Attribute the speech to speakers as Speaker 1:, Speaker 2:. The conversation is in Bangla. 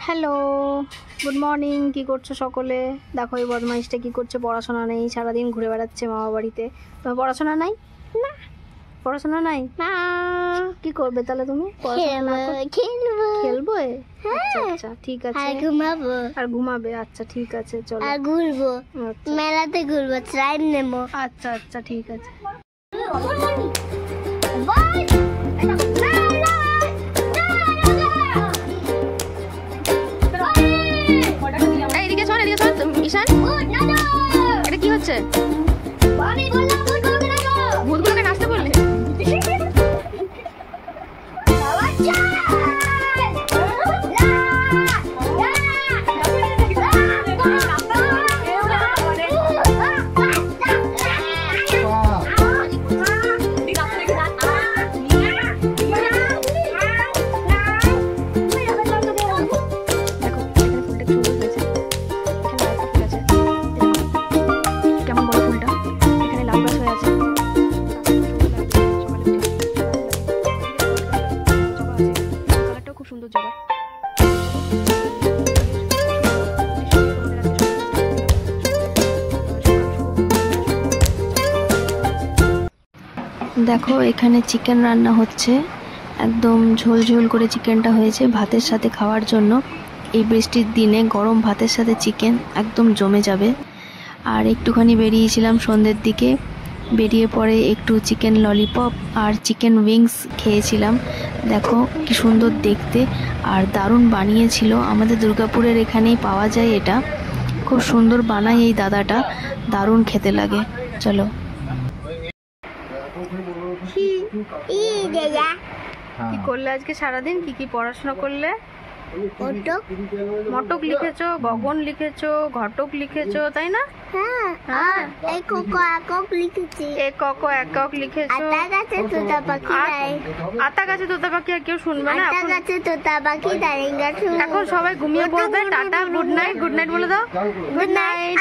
Speaker 1: Hello, good morning. কী করছো সকলে? দেখো এই বদমাইশটা কী করছে, পড়াশোনা নেই, সারাদিন ঘুরে বেড়াচ্ছে মামা বাড়িতে। তোমার পড়াশোনা নাই? না, পড়াশোনা নাই না। কি করবে তাহলে তুমি? খেলবো। আচ্ছা আচ্ছা ঠিক আছে। আর ঘুমাবে। আচ্ছা ঠিক আছে, চলো
Speaker 2: আর ঘুরবো, মেলাতে ঘুরবো, ট্রেন নেবো।
Speaker 1: আচ্ছা আচ্ছা ঠিক আছে। এদিকে শোন, এদিকে শোন ঈশান, এটা কি হচ্ছে? ভূতগুলোকে নাচতে বললি? দেখো এখানে চিকেন রান্না হচ্ছে, একদম ঝোল ঝোল করে চিকেনটা হয়েছে ভাতের সাথে খাওয়ার জন্য। এই বৃষ্টির দিনে গরম ভাতের সাথে চিকেন একদম জমে যাবে। আর একটুখানি বেরিয়েছিলাম সন্ধ্যের দিকে, বেরিয়ে পরে একটু চিকেন ললিপপ আর চিকেন উইংস খেয়েছিলাম। দেখো কি সুন্দর দেখতে আর দারুণ বানিয়েছিল। আমাদের দুর্গাপুরের এখানেই পাওয়া যায় এটা, খুব সুন্দর বানায় এই দাদাটা, দারুণ খেতে লাগে। চলো। কি করলে আজকে সারাদিন? কি কি পড়াশোনা করলে? মটক লিখেছো, গগন লিখেছো, ঘটক লিখেছো, তাই না?
Speaker 2: হ্যাঁ, একক লিখেছি।
Speaker 1: একক লিখেছো। আতা গাছে তোতা পাখি আর কেউ শুনবে না। এখন সবাই ঘুমিয়ে পড়বে। Tata, good night. Good night বলে দাও। Good night.